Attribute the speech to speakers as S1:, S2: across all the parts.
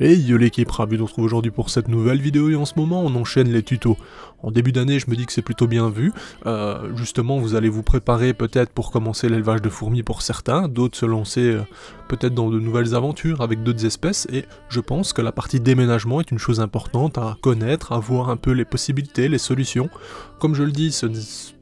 S1: Hey yo l'équipe, ravi de vous retrouver aujourd'hui pour cette nouvelle vidéo et en ce moment on enchaîne les tutos. En début d'année je me dis que c'est plutôt bien vu, justement vous allez vous préparer peut-être pour commencer l'élevage de fourmis pour certains, d'autres se lancer peut-être dans de nouvelles aventures avec d'autres espèces et je pense que la partie déménagement est une chose importante à connaître, à voir un peu les possibilités, les solutions. Comme je le dis,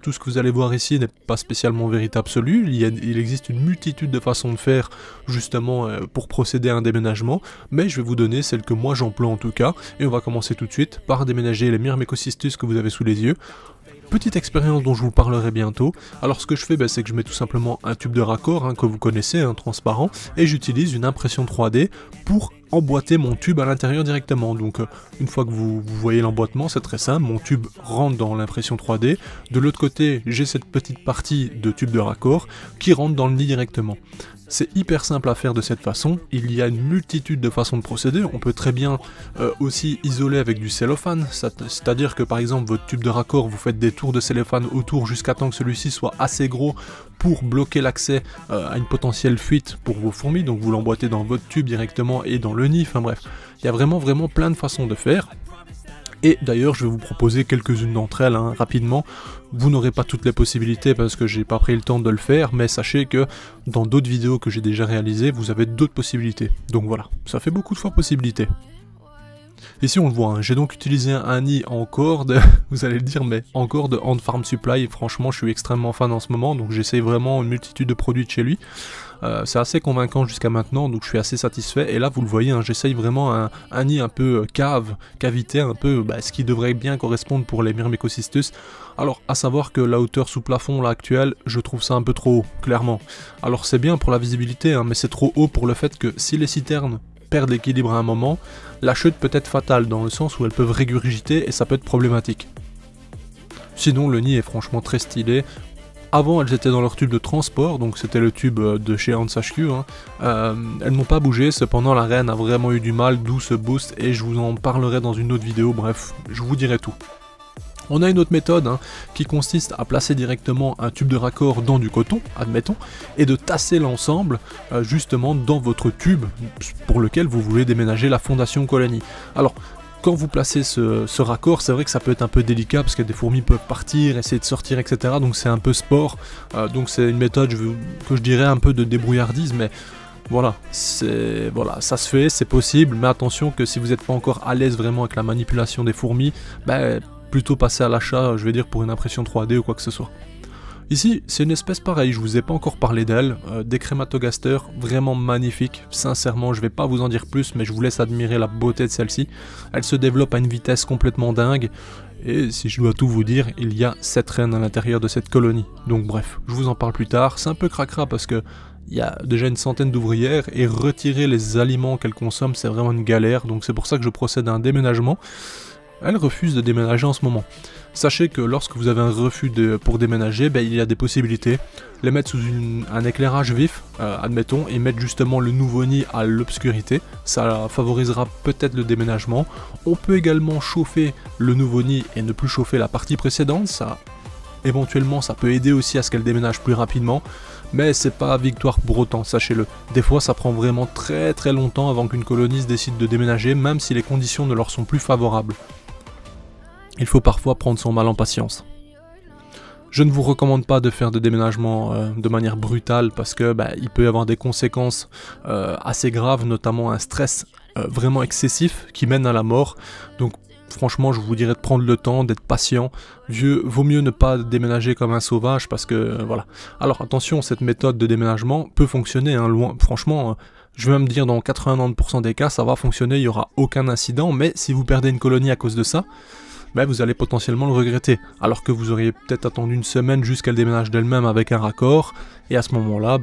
S1: tout ce que vous allez voir ici n'est pas spécialement vérité absolue, il existe une multitude de façons de faire justement pour procéder à un déménagement, mais je vais vous donner celle que moi j'emploie en tout cas, et on va commencer tout de suite par déménager les Myrmecocystus que vous avez sous les yeux. Petite expérience dont je vous parlerai bientôt. Alors ce que je fais, c'est que je mets tout simplement un tube de raccord que vous connaissez, transparent, et j'utilise une impression 3D pour emboîter mon tube à l'intérieur directement. Donc une fois que vous voyez l'emboîtement, c'est très simple, mon tube rentre dans l'impression 3D, de l'autre côté j'ai cette petite partie de tube de raccord qui rentre dans le nid directement. C'est hyper simple à faire de cette façon, il y a une multitude de façons de procéder, on peut très bien aussi isoler avec du cellophane, c'est-à-dire que par exemple votre tube de raccord, vous faites des tours de cellophane autour jusqu'à temps que celui-ci soit assez gros pour bloquer l'accès à une potentielle fuite pour vos fourmis, donc vous l'emboîtez dans votre tube directement et dans le nid, enfin bref, il y a vraiment plein de façons de faire. Et d'ailleurs je vais vous proposer quelques-unes d'entre elles rapidement. Vous n'aurez pas toutes les possibilités parce que j'ai pas pris le temps de le faire, mais sachez que dans d'autres vidéos que j'ai déjà réalisées, vous avez d'autres possibilités. Donc voilà, ça fait beaucoup de fois possibilités. Ici on le voit, j'ai donc utilisé un nid en corde, vous allez le dire, mais en corde de Ant Farm Supply, et franchement je suis extrêmement fan en ce moment, donc j'essaye vraiment une multitude de produits de chez lui. C'est assez convaincant jusqu'à maintenant, donc je suis assez satisfait, et là vous le voyez, j'essaye vraiment un nid un peu cavité, un peu ce qui devrait bien correspondre pour les Myrmecocystus. Alors à savoir que la hauteur sous plafond là actuelle, je trouve ça un peu trop haut, clairement. Alors c'est bien pour la visibilité, mais c'est trop haut pour le fait que si les citernes perdent l'équilibre à un moment, la chute peut être fatale dans le sens où elles peuvent régurgiter et ça peut être problématique. Sinon le nid est franchement très stylé. Avant elles étaient dans leur tube de transport, donc c'était le tube de chez Ants HQ, elles n'ont pas bougé, cependant la reine a vraiment eu du mal, d'où ce boost, et je vous en parlerai dans une autre vidéo, bref, je vous dirai tout. On a une autre méthode qui consiste à placer directement un tube de raccord dans du coton, admettons, et de tasser l'ensemble justement dans votre tube pour lequel vous voulez déménager la fondation colonie. Alors, quand vous placez ce raccord, c'est vrai que ça peut être un peu délicat parce que des fourmis peuvent partir, essayer de sortir, etc. Donc c'est un peu sport, donc c'est une méthode que je dirais un peu de débrouillardise, mais voilà, ça se fait, c'est possible, mais attention que si vous n'êtes pas encore à l'aise vraiment avec la manipulation des fourmis, plutôt passer à l'achat, je vais dire pour une impression 3D ou quoi que ce soit. Ici, c'est une espèce pareille, je vous ai pas encore parlé d'elle, des Crématogasters, vraiment magnifiques, sincèrement, je vais pas vous en dire plus, mais je vous laisse admirer la beauté de celle-ci. Elle se développe à une vitesse complètement dingue, et si je dois tout vous dire, il y a 7 reines à l'intérieur de cette colonie. Donc bref, je vous en parle plus tard, c'est un peu cracra parce que il y a déjà une centaine d'ouvrières, et retirer les aliments qu'elles consomment, c'est vraiment une galère, donc c'est pour ça que je procède à un déménagement. Elle refuse de déménager en ce moment. Sachez que lorsque vous avez un refus pour déménager, il y a des possibilités. Les mettre sous un éclairage vif, admettons, et mettre justement le nouveau nid à l'obscurité. Ça favorisera peut-être le déménagement. On peut également chauffer le nouveau nid et ne plus chauffer la partie précédente. Éventuellement, ça peut aider aussi à ce qu'elle déménage plus rapidement. Mais c'est pas victoire pour autant, sachez-le. Des fois, ça prend vraiment très longtemps avant qu'une colonie se décide de déménager, même si les conditions ne leur sont plus favorables. Il faut parfois prendre son mal en patience. Je ne vous recommande pas de faire des déménagements de manière brutale parce que il peut y avoir des conséquences assez graves, notamment un stress vraiment excessif qui mène à la mort. Donc franchement, je vous dirais de prendre le temps, d'être patient. Vaut mieux ne pas déménager comme un sauvage parce que voilà. Alors attention, cette méthode de déménagement peut fonctionner, franchement. Je vais même dire dans 89% des cas, ça va fonctionner, il n'y aura aucun incident, mais si vous perdez une colonie à cause de ça, vous allez potentiellement le regretter, alors que vous auriez peut-être attendu une semaine jusqu'à le déménage d'elle-même avec un raccord, et à ce moment-là,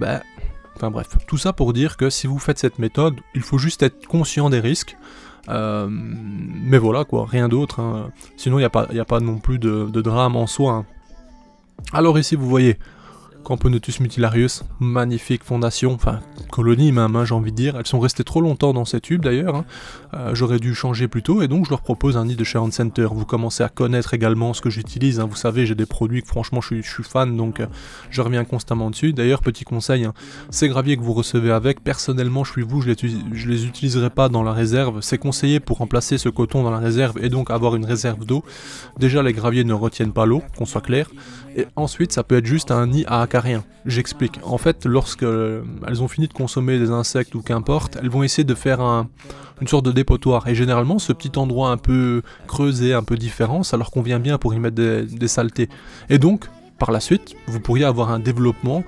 S1: enfin bref, tout ça pour dire que si vous faites cette méthode, il faut juste être conscient des risques, mais voilà quoi, rien d'autre, sinon il n'y a pas non plus de drame en soi. Alors ici vous voyez, Camponotus mutilarius, magnifique fondation, enfin colonie même, hein, j'ai envie de dire. Elles sont restées trop longtemps dans ces tubes d'ailleurs, hein. J'aurais dû changer plus tôt et donc je leur propose un nid de chez Ant Center. Vous commencez à connaître également ce que j'utilise, hein. Vous savez, j'ai des produits que franchement je suis fan, donc je reviens constamment dessus. D'ailleurs, petit conseil, hein, ces graviers que vous recevez avec, personnellement je suis vous, je les utiliserai pas dans la réserve. C'est conseillé pour remplacer ce coton dans la réserve et donc avoir une réserve d'eau. Déjà les graviers ne retiennent pas l'eau, qu'on soit clair. Et ensuite ça peut être juste un nid à acarien. J'explique. En fait, lorsque elles ont fini de consommer des insectes ou qu'importe, elles vont essayer de faire une sorte de dépotoir. Et généralement, ce petit endroit un peu creusé, un peu différent, ça leur convient bien pour y mettre des saletés. Et donc, par la suite, vous pourriez avoir un développement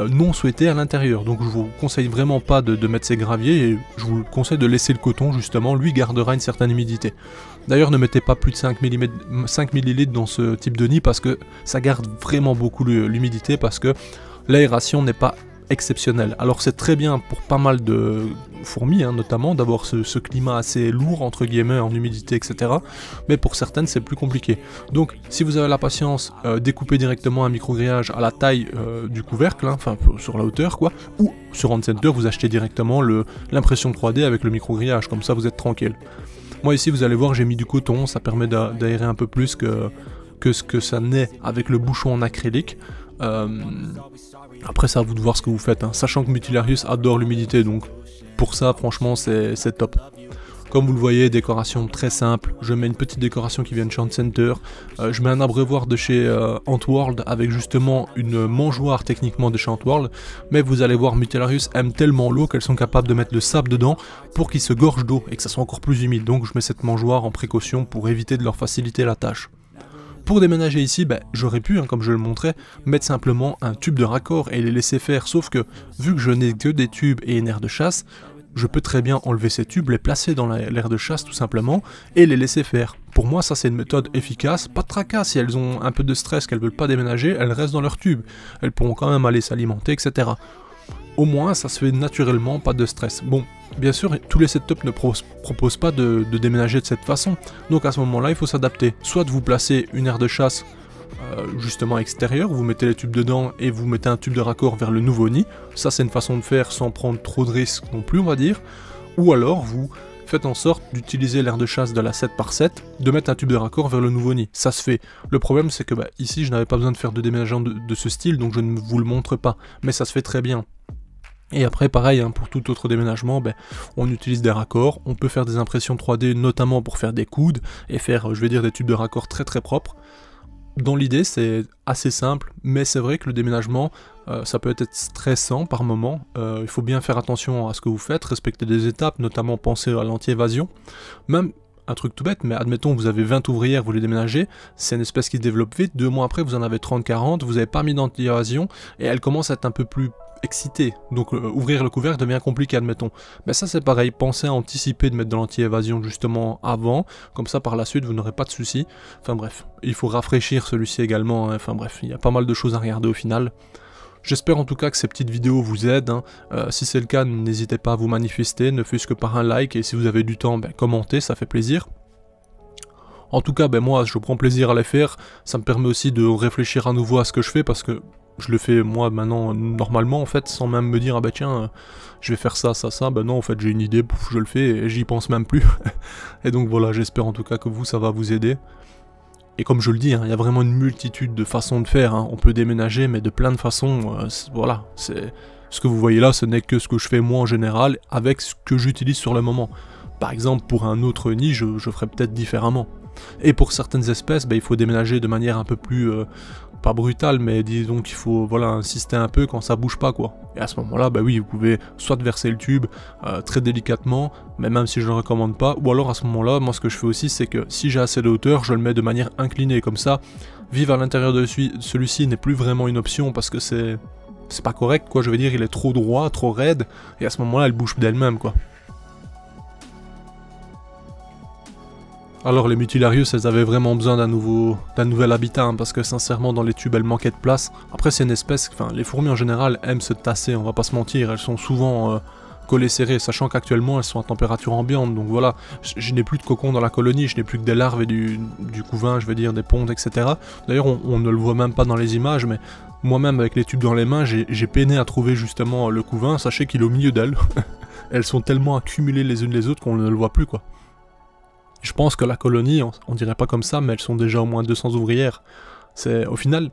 S1: non souhaité à l'intérieur. Donc je vous conseille vraiment pas de mettre ces graviers et je vous conseille de laisser le coton justement, lui gardera une certaine humidité. D'ailleurs ne mettez pas plus de 5 ml dans ce type de nid parce que ça garde vraiment beaucoup l'humidité parce que l'aération n'est pas exceptionnelle. Alors c'est très bien pour pas mal de fourmis, hein, notamment, d'avoir ce climat assez lourd, entre guillemets, en humidité, etc. Mais pour certaines, c'est plus compliqué. Donc, si vous avez la patience, découpez directement un micro-grillage à la taille du couvercle, hein, enfin, sur la hauteur, quoi, ou sur Ant Center, vous achetez directement l'impression 3D avec le micro-grillage, comme ça, vous êtes tranquille. Moi, ici, vous allez voir, j'ai mis du coton, ça permet d'aérer un peu plus que ce que ça n'est avec le bouchon en acrylique. Après, c'est à vous de voir ce que vous faites, hein. Sachant que Mutilarius adore l'humidité, donc pour ça, franchement, c'est top. Comme vous le voyez, décoration très simple. Je mets une petite décoration qui vient de chez Ant Center. Je mets un abreuvoir de chez Antworld avec justement une mangeoire techniquement de chez Antworld. Mais vous allez voir, Mutilarius aime tellement l'eau qu'elles sont capables de mettre le sable dedans pour qu'il se gorge d'eau et que ça soit encore plus humide. Donc je mets cette mangeoire en précaution pour éviter de leur faciliter la tâche. Pour déménager ici, j'aurais pu, hein, comme je le montrais, mettre simplement un tube de raccord et les laisser faire, sauf que, vu que je n'ai que des tubes et une aire de chasse, je peux très bien enlever ces tubes, les placer dans l'aire de chasse tout simplement, et les laisser faire. Pour moi, ça c'est une méthode efficace, pas de tracas, si elles ont un peu de stress, qu'elles veulent pas déménager, elles restent dans leur tube, elles pourront quand même aller s'alimenter, etc. Au moins, ça se fait naturellement, pas de stress. Bon, bien sûr, tous les setups ne proposent pas de déménager de cette façon, donc à ce moment-là, il faut s'adapter. Soit vous placez une aire de chasse justement extérieure, vous mettez les tubes dedans et vous mettez un tube de raccord vers le nouveau nid, ça c'est une façon de faire sans prendre trop de risques non plus, on va dire, ou alors vous faites en sorte d'utiliser l'aire de chasse de la 7x7, de mettre un tube de raccord vers le nouveau nid. Ça se fait. Le problème c'est que ici je n'avais pas besoin de faire de déménagement de ce style, donc je ne vous le montre pas, mais ça se fait très bien. Et après pareil, hein, pour tout autre déménagement, on utilise des raccords, on peut faire des impressions 3D notamment pour faire des coudes et faire, je vais dire, des tubes de raccord très très propres. Dans l'idée c'est assez simple, mais c'est vrai que le déménagement, ça peut être stressant par moment. Il faut bien faire attention à ce que vous faites, respecter des étapes, notamment penser à l'anti-évasion. Même un truc tout bête, mais admettons vous avez 20 ouvrières, vous les déménagez, c'est une espèce qui se développe vite, 2 mois après vous en avez 30-40, vous n'avez pas mis d'anti-évasion, et elle commence à être un peu plus excité, donc ouvrir le couvercle devient compliqué, admettons. Mais ça c'est pareil, pensez à anticiper de mettre de l'anti-évasion justement avant, comme ça par la suite vous n'aurez pas de soucis. Enfin bref, il faut rafraîchir celui-ci également, hein. Enfin bref, il y a pas mal de choses à regarder au final. J'espère en tout cas que ces petites vidéos vous aident, hein. Si c'est le cas, n'hésitez pas à vous manifester, ne fût-ce que par un like, et si vous avez du temps, commentez, ça fait plaisir. En tout cas, moi je prends plaisir à les faire, ça me permet aussi de réfléchir à nouveau à ce que je fais, parce que je le fais moi maintenant normalement en fait, sans même me dire tiens je vais faire ça, non en fait j'ai une idée, pouf, je le fais et j'y pense même plus. Et donc voilà, j'espère en tout cas que vous ça va vous aider. Et comme je le dis, il y a vraiment une multitude de façons de faire, on peut déménager mais de plein de façons, voilà, c'est ce que vous voyez là, ce n'est que ce que je fais moi en général avec ce que j'utilise sur le moment. Par exemple pour un autre nid je ferais peut-être différemment. Et pour certaines espèces, il faut déménager de manière un peu plus, pas brutale, mais disons qu'il faut insister un peu quand ça bouge pas quoi. Et à ce moment-là, oui, vous pouvez soit verser le tube très délicatement, mais même si je le recommande pas, ou alors à ce moment-là, moi ce que je fais aussi, c'est que si j'ai assez de hauteur, je le mets de manière inclinée, comme ça, vivre à l'intérieur de celui-ci n'est plus vraiment une option parce que c'est pas correct quoi, je veux dire, il est trop droit, trop raide, et à ce moment-là, elle bouge d'elle-même quoi. Alors les Mutilarius, elles avaient vraiment besoin d'un nouvel habitat, parce que sincèrement dans les tubes elles manquaient de place. Après c'est une espèce, les fourmis en général aiment se tasser, on va pas se mentir, elles sont souvent collées serrées, sachant qu'actuellement elles sont à température ambiante, donc voilà, je n'ai plus de cocon dans la colonie, je n'ai plus que des larves et du couvain, je veux dire des pontes, etc. D'ailleurs on ne le voit même pas dans les images, mais Moi-même, avec les tubes dans les mains, j'ai peiné à trouver justement le couvain. Sachez qu'il est au milieu d'elles. Elles sont tellement accumulées les unes les autres qu'on ne le voit plus, quoi. Je pense que la colonie, on dirait pas comme ça, mais elles sont déjà au moins 200 ouvrières. C'est au final...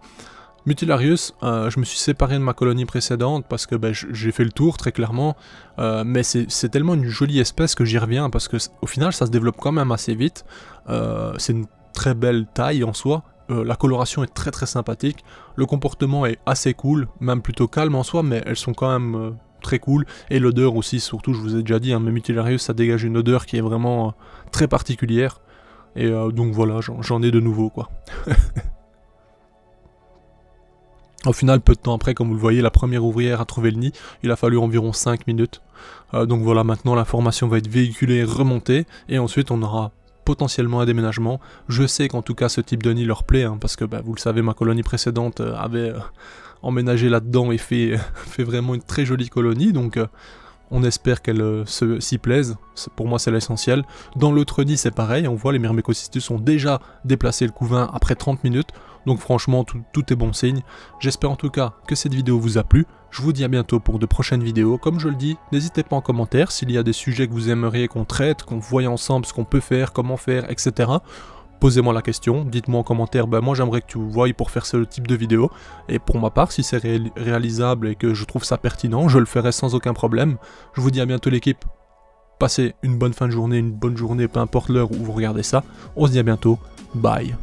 S1: Mutilarius, je me suis séparé de ma colonie précédente parce que j'ai fait le tour très clairement, mais c'est tellement une jolie espèce que j'y reviens parce que au final ça se développe quand même assez vite, c'est une très belle taille en soi, la coloration est très très sympathique, le comportement est assez cool, même plutôt calme en soi, mais elles sont quand même très cool, et l'odeur aussi, surtout je vous ai déjà dit, hein, mais Mutilarius ça dégage une odeur qui est vraiment très particulière, et donc voilà, j'en ai de nouveau quoi. Au final, peu de temps après, comme vous le voyez, la première ouvrière a trouvé le nid, il a fallu environ 5 minutes. Donc voilà, maintenant l'information va être véhiculée, remontée, et ensuite on aura potentiellement un déménagement. Je sais qu'en tout cas ce type de nid leur plaît, hein, parce que vous le savez, ma colonie précédente avait emménagé là-dedans et fait vraiment une très jolie colonie, donc on espère qu'elle s'y plaise, pour moi c'est l'essentiel. Dans l'autre nid c'est pareil, on voit les Myrmecocystus ont déjà déplacé le couvain après 30 minutes, donc franchement tout est bon signe. J'espère en tout cas que cette vidéo vous a plu, je vous dis à bientôt pour de prochaines vidéos. Comme je le dis, n'hésitez pas en commentaire s'il y a des sujets que vous aimeriez qu'on traite, qu'on voie ensemble ce qu'on peut faire, comment faire, etc. Posez-moi la question, dites-moi en commentaire, moi j'aimerais que tu voies pour faire ce type de vidéo, et pour ma part, si c'est réalisable et que je trouve ça pertinent, je le ferai sans aucun problème. Je vous dis à bientôt l'équipe, passez une bonne fin de journée, une bonne journée, peu importe l'heure où vous regardez ça, on se dit à bientôt, bye.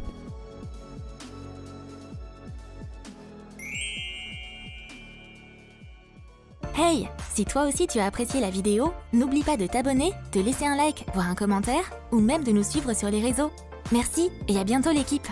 S2: Hey, si toi aussi tu as apprécié la vidéo, n'oublie pas de t'abonner, de laisser un like, voire un commentaire, ou même de nous suivre sur les réseaux. Merci et à bientôt l'équipe!